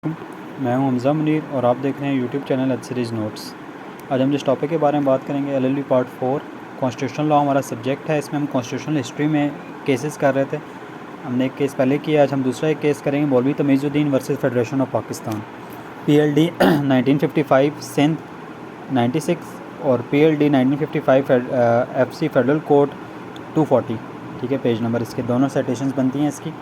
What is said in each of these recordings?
मैं हूं हमज़ा मुनीर और आप देख रहे हैं YouTube channel H series notes. आज हम जिस टॉपिक के बारे में बात करेंगे एलएलबी पार्ट 4 कॉन्स्टिट्यूशनल लॉ हमारा सब्जेक्ट है। इसमें हम कॉन्स्टिट्यूशनल हिस्ट्री में केसेस कर रहे थे। हमने एक केस पहले किया, आज हम दूसरा एक केस करेंगे, Maulvi Tamizuddin versus federation of Pakistan, PLD 1955 Sindh 96 और PLD 1955 FC फेडरल कोर्ट 240। ठीक है, पेज नंबर इसके दोनों साइटेशंस बनती हैं इसकी।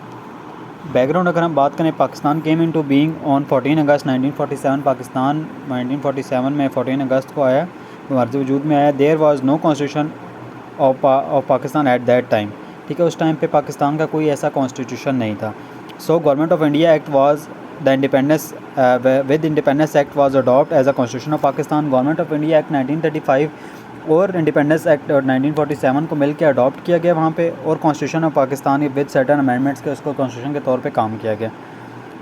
बैकग्राउंड अगर हम बात करें, पाकिस्तान केम इन टू बींग ऑन 14 अगस्त 1947। पाकिस्तान 1947 में 14 अगस्त को आया, भारत वजूद में आया। There was no constitution of Pakistan at that time. ठीक है, उस टाइम पे पाकिस्तान का कोई ऐसा कॉन्स्टिट्यूशन नहीं था। So government of India act was the independence with independence act was adopt as a constitution of Pakistan. Government of India act 1935 और इंडिपेंडेंस एक्ट और 1947 को मिलकर अडॉप्ट किया गया वहाँ पे, और constitution of Pakistan with certain amendments के उसको कॉन्स्टिट्यूशन के तौर पे काम किया गया।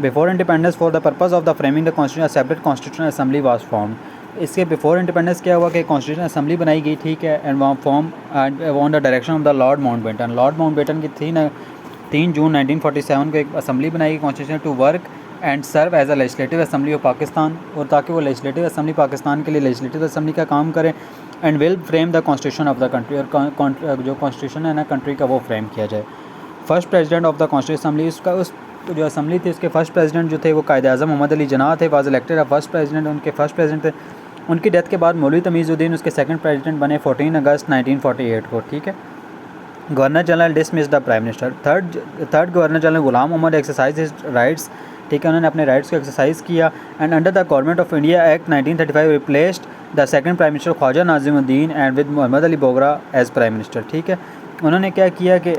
Before independence for the purpose of the framing the constitution separate constitution assembly was form. इसके बिफोर इंडिपेंडेंस क्या हुआ कि कॉन्स्टिट्यूशन असेंबली बनाई गई, ठीक है, एंड वहाँ form on the direction of the lord Mountbatten. Lord Mountbatten की 3 जून 1947 को एक असेंबली बनाई गई constitution to work and serve as a legislative assembly of Pakistan, और ताकि वो लेजिस्लेटिव असेंबली पाकिस्तान के लिए लेजिस्लेटिव असेंबली का काम करें and will frame the constitution of the country, और जो कॉन्स्टिट्यूशन है ना कंट्री का वो फ्रेम किया जाए। First president of the constitution assembly, उसका उस जो असेंबली थी उसके फर्स्ट प्रेसिडेंट जो थे वो कायद आज़म मोहम्मद अली जिन्नाह थे, was elected a first president, उनके फर्स्ट प्रेसिडेंट थे। उनकी डेथ के बाद मौलवी तमीज़ुद्दीन उसके सेकंड प्रेसिडेंट बने 14 अगस्त 1948 को। ठीक है, governor general dismiss the prime minister. Third governor general Ghulam Mohammad exercise his rights. ठीक है, उन्होंने अपने राइट्स को एक्सरसाइज किया and under the government of India act 1935 replaced the second prime minister Khwaja Nazimuddin and with Mohammad Ali Bogra as prime minister. ठीक है, उन्होंने क्या किया कि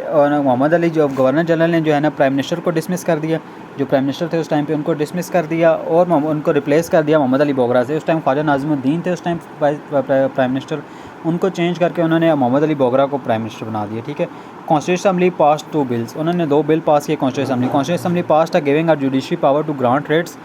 मोहम्मद अली जो गवर्नर जनरल ने जो है ना प्राइम मिनिस्टर को डिसमिस कर दिया, जो प्राइम मिनिस्टर थे उस टाइम पे उनको डिसमिस कर दिया और उनको रिप्लेस कर दिया मोहम्मद अली बोगरा से। उस टाइम ख्वाजा नाज़िमुद्दीन थे उस टाइम प्राइम मिनिस्टर, उनको चेंज करके उन्होंने मोहम्मद अली बोगरा को प्राइम मिनिस्टर बना दिया। ठीक है, कॉन्स्टिट्यूशन असेंबली पास 2 बिल्स, उन्होंने 2 बिल पास किए constitution assembly. Constitution assembly pass था giving a judiciary power to grant writs.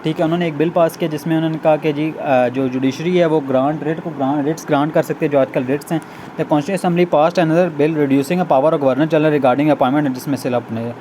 ठीक है, उन्होंने एक बिल पास किया जिसमें उन्होंने कहा कि जी जो जुडिशरी है वो रेट्स ग्रांट कर सकते हैं जो आजकल रेट्स हैं। The constitution assembly pass another bill reducing a power of governor general regarding appointment and dismissal अपने।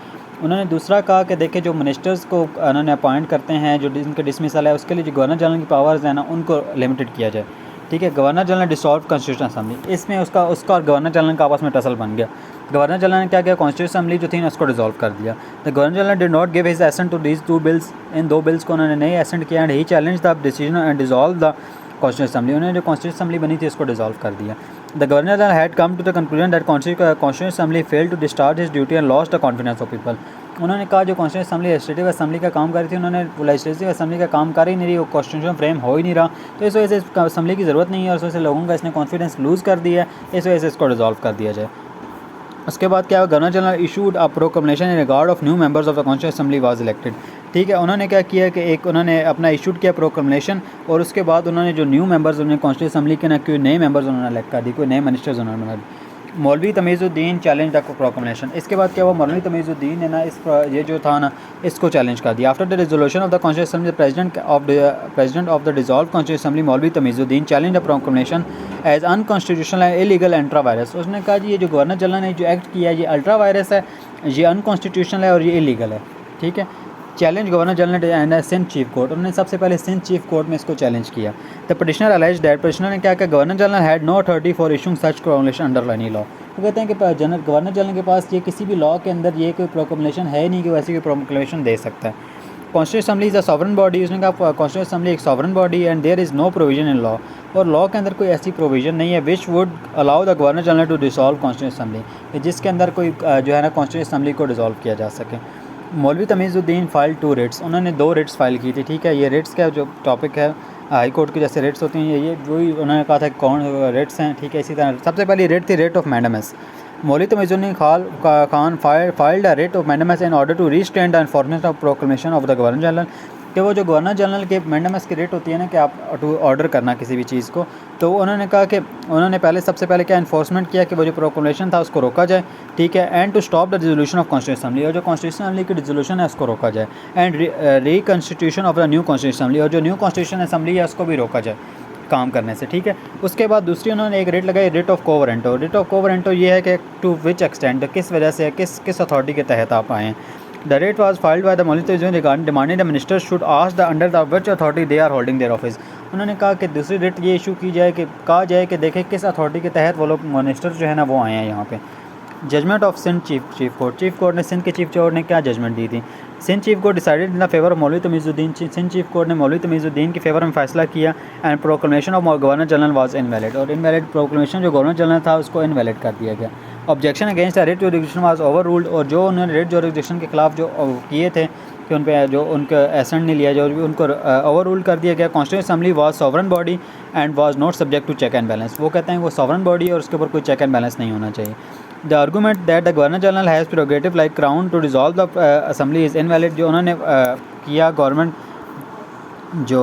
उन्होंने दूसरा कहा कि देखिए जो मिनिस्टर्स को उन्होंने अपॉइंट करते हैं, जो उनके डिसमिसल है, उसके लिए जो गवर्नर जनरल की पावर्स हैं ना उनको लिमिटेड किया जाए। ठीक है, governor general dissolve constitution assembly, इसमें उसका और गवर्नर जनरल का आपस में टसल बन गया। गवर्नर जनरल ने क्या किया, कॉन्स्टिट्यूशन असेंबली जो थी ना उसको डिसॉल्व कर दिया। The governor general did not give his assent to these 2 bills, इन 2 बिल्स को उन्होंने नहीं एसेंट किया and he challenge the decision and dissolve the constitution assembly. उन्होंने जो कॉन्स्टिट्यूशन असेंबली बनी थी उसको डिसॉल्व कर दिया। The governor general had come to the conclusion that constitution assembly failed to discharge his duty and lost the confidence of people. उन्होंने कहा जो कॉन्स्टिट्यूशन असेंबली लेजिस्लेटिव असेंबली का काम कर रही थी, उन्होंने लेजिस्लेटिव असेंबली का काम कर ही नहीं रही, वो कॉन्स्टिट्यूशन फ्रेम हो ही नहीं रहा, तो इस वजह से असेंबली की ज़रूरत नहीं है और इस वजह से लोगों का इसने कॉन्फिडेंस लूज़ कर दिया है, इस वजह से इसको डिसॉल्व कर दिया जाए। उसके बाद क्या हुआ, governor general issued a proclamation in regard of new members of the constitution assembly was elected. ठीक है, उन्होंने क्या किया कि एक उन्होंने अपना इशूड किया प्रोक्लेमेशन, और उसके बाद उन्होंने जो न्यू मेंबर्स उन्होंने कॉन्स्टिट्यूशन असेंबली के ना कोई नए मेंबर्स उन्होंने इलेक्ट कर दी, कोई नए मिनिस्टर्स उन्होंने बना दी। मौलवी तमीज़ुद्दीन चैलेंज द प्रोक्लेमेशन। इसके बाद क्या हुआ, मौलवी तमीज़ुद्दीन ने ना ये जो था ना इसको चैलेंज कर दिया। After the resolution of the constitution assembly president of the dissolve constitution assembly Maulvi Tamizuddin challenge the proclamation as unconstitutional and illegal ultra vires. उसने कहा जी ये जो गवर्नर जनरल ने जो एक्ट किया है ये अल्ट्रा वायरस है, ये अनकॉन्स्टिट्यूशनल है और ये इलीगल है। ठीक है, challenge governor general and Sindh chief court, उन्होंने सबसे पहले सिंध चीफ कोर्ट में इसको चैलेंज किया। The petitioner allege that, petitioner ने क्या किया, governor general had no authority for issuing such proclamation under any law. वो कहते हैं कि गवर्नर जनरल के पास ये किसी भी लॉ के अंदर ये कोई प्रोक्लेमेशन है नहीं कि वैसी कोई प्रोक्लेमेशन दे सकता है। Constitution assembly is a sovereign body, उसने कहा कॉन्स्टिट्यूशन असेंबली एक sovereign body and there is no provision in law, और लॉ के अंदर कोई ऐसी प्रोविजन नहीं है which would allow the governor general to dissolve constitution assembly, जिसके अंदर कोई जो है ना कॉन्स्टिट्यूशन असेंबली को डिसॉल्व किया जा सके। मौलवी तमीज़ुद्दीन फाइल 2 रिट्स, उन्होंने 2 रिट्स फाइल की थी। ठीक है, ये रिट्स का जो टॉपिक है हाई कोर्ट की जैसे रिट्स होती हैं, ये वही उन्होंने कहा था कौन रिट्स हैं। ठीक है, इसी तरह सबसे पहली रिट थी writ of mandamus. Maulvi Tamizuddin Khan filed a writ of mandamus in order to restrain the enforcement of proclamation of the governor general, कि वो जो गवर्नर जनरल के मैंडेमस की रेट होती है ना कि आप टू ऑर्डर करना किसी भी चीज़ को, तो उन्होंने कहा कि उन्होंने सबसे पहले क्या इन्फोर्समेंट किया कि वो जो प्रोक्लेमेशन था उसको रोका जाए। ठीक है, and to stop the resolution of constitution assembly, और जो कॉन्स्टिट्यूशन असेंबली की रिजोल्यूशन है उसको रोका जाए, and reconstitution of the new constitution assembly, और जो न्यू कॉन्स्टिट्यूशन असेंबली है उसको भी रोका जाए काम करने से। ठीक है, उसके बाद दूसरी उन्होंने एक रेट लगाई रेट ऑफ कोवरेंटो। रेट ऑफ कोवरेंटो ये है कि टू विच एक्सटेंट, किस वजह से किस अथॉरिटी के तहत आप आएँ। The writ was filed by the Maulvi Tamizuddin regarding demanding the minister should ask the under the which authority they are holding their office. उन्होंने कहा कि दूसरी रिट ये इशू की जाए कि कहा जाए कि देखें किस अथॉरिटी के तहत वो लोग मिनिस्टर जो है ना वो आए हैं यहाँ पे। Judgement of Sindh chief court ने सिंध के चीफ कोर्ट ने क्या जजमेंट दी थी। Sindh chief court decided in the favour of Maulvi Tamizuddin. Sindh chief court ने मौलवी तमीज़ुद्दीन के फेवर में फैसला किया and proclamation of governor general was invalid. और इनवैलिड प्रोक्लेमेशन जो गवर्नर जनरल था उसको इनवैलिड कर दिया गया। Objection against the rate jurisdiction was over ruled. और जो उन्होंने रेट जुरिडिक्शन के खिलाफ जो किए थे कि उन पे जो उनका एसेंट नहीं लिया जो भी उनको ओवर रूल कर दिया गया। Constitution assembly was sovereign body and was not subject to check and balance. वो कहते हैं वो सॉवरन बॉडी और उसके ऊपर कोई चेक एंड बैलेंस नहीं होना चाहिए। The argument that the governor general has prerogative like crown to dissolve the assembly is invalid. जो उन्होंने किया गवर्नमेंट जो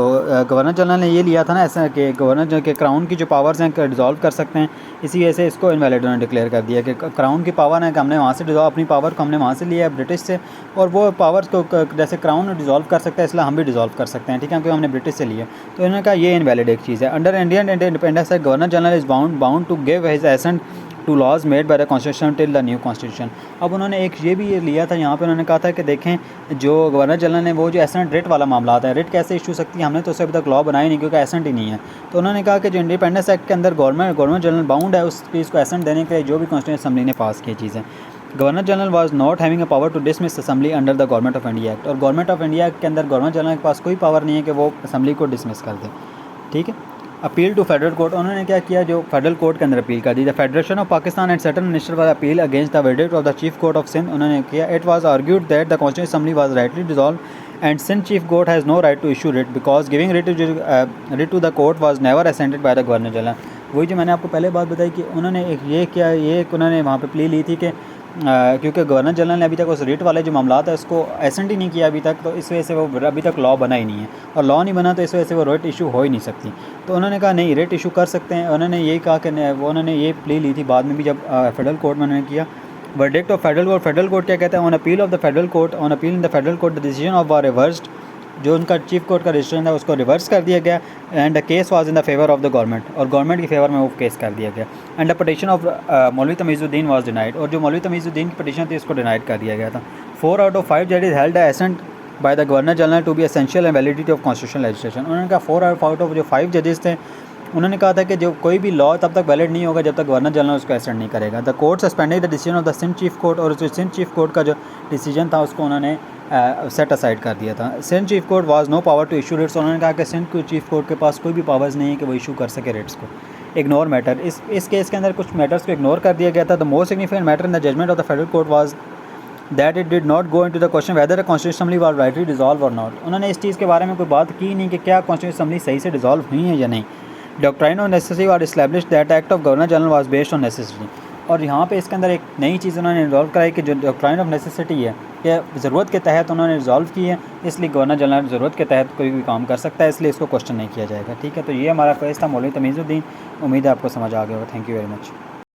गवर्नर जनरल ने ये लिया था ना ऐसा कि गवर्नर के क्राउन की जो पावर्स हैं डिज़ोल्व कर सकते हैं, इसी वजह से इसको इनवैलिड उन्होंने डिक्लेयर कर दिया कि क्राउन की पावर है कि हमने वहाँ से डिज़ोल्व अपनी पावर को हमने वहाँ से लिया है ब्रिटिश से, और वो पावर्स को जैसे क्राउन डिज़ोल्व कर सकता है इसलिए हम भी डिज़ोल्व कर सकते हैं, ठीक है, क्योंकि हमने ब्रिटिश से लिया। तो उन्होंने कहा ये इनवैलिड एक चीज़ है। Under Indian independence act governor general is bound to give his assent to laws made by the constitution till the new constitution. अब उन्होंने एक ये भी लिया था यहाँ पे, उन्होंने कहा था कि देखें जो गवर्नर जनरल ने वो जो एसेंट रेट वाला मामला आता है, रेट कैसे इशू सकती है, हमने तो उससे अभी तक लॉ बनाई नहीं क्योंकि एसेंट ही नहीं है। तो उन्होंने कहा कि जो इंडिपेंडेंस एक्ट के अंदर गवर्नर जनरल बाउंड है उस चीज़ को एसेंट देने के लिए जो भी कॉन्स्टिट्यूशन असेंबली ने पास की चीज़ें। Governor general was not having a power to dismiss assembly under the government of India act. और गवर्नमेंट ऑफ इंडिया के अंदर गवर्नर जनरल के पास कोई पावर नहीं है कि वो असेंबली को डिसमिस कर दे, ठीक है। अपील टू फेडरल कोर्ट, उन्होंने क्या किया जो फेडरल कोर्ट के अंदर अपील कर दी। The federation of Pakistan and certain minister was appeal against the verdict of the chief court of Sindh. उन्होंने किया it was argued that the constitution assembly was rightly dissolve and Sindh chief court has no right to issue writ because giving writ to the court was never assented by the governor general. वही जो मैंने आपको पहले बात बताई कि उन्होंने एक ये किया, ये उन्होंने वहाँ पे प्ली ली थी कि क्योंकि गवर्नर जनरल ने अभी तक उस रेट वाले जो मामला है उसको एसेंट ही नहीं किया अभी तक, तो इस वजह से वो अभी तक लॉ बना ही नहीं है, और लॉ नहीं बना तो इस वजह से वो रेट इशू हो ही नहीं सकती। तो उन्होंने कहा नहीं रेट इशू कर सकते हैं। उन्होंने यही कहा कि वो उन्होंने ये प्ली ली थी बाद में भी जब फेडरल कोर्ट में उन्होंने किया। वर्डिक्ट ऑफ फेडरल कोर्ट क्या कहता है, on appeal of the federal court on appeal in the federal court the decision of were reversed. जो उनका चीफ कोर्ट का डिसीजन था उसको रिवर्स कर दिया गया and the case was in the favour of the government, और government की फेवर में वो केस कर दिया गया। And the petition of Maulvi Tamizuddin was denied, और जो मौलवी तमीज़ुद्दीन की पटिशन थी उसको डिनाइड कर दिया गया था। 4 आउट ऑफ 5 जजेस held the assent by the governor general to be essential and validity of constitutional legislation. उन्होंने कहा 4 आउट ऑफ जो 5 जजेस थे उन्होंने कहा था कि जो कोई भी लॉ तब तक वैलिड नहीं होगा जब तक गवर्नर जनरल उसको एसेंट नहीं करेगा। The court suspended the decision of the Sindh chief court, और जो सिंध चीफ कोर्ट का जो डिसीजन था उसको उन्होंने सेट असाइड कर दिया था। Sindh chief court was no power to issue writs. उन्होंने कहा कि सिंध चीफ कोर्ट के पास कोई भी पावर्स नहीं है कि वो इशू कर सके रेट्स को। इग्नोर मैटर, इस केस के अंदर कुछ मैटर्स को इग्नोर कर दिया गया था। The most significant matter in the judgement of the federal court was that it did not go into the question whether the constitution assembly was rightly dissolve और नॉट। उन्होंने इस चीज़ के बारे में कोई बात की नहीं कि क्या कॉन्स्टिट्यूशन असेंबली सही से डिसॉल्व हुई है या नहीं। Doctrine of necessity was established that act of governor general was based on necessity. और यहाँ पे इसके अंदर एक नई चीज़ उन्होंने इन्वॉल्व कराई कि जो डॉक्ट्राइन ऑफ नेसेसिटी है कि ज़रूरत के तहत उन्होंने रिजॉल्व की है, इसलिए गवर्नर जनरल ज़रूरत के तहत कोई भी काम कर सकता है, इसलिए इसको क्वेश्चन नहीं किया जाएगा, ठीक है। तो ये हमारा फेस था मौलवी तमीज़ुद्दीन। उम्मीद है आपको समझ आ गया होगा। Thank you very much.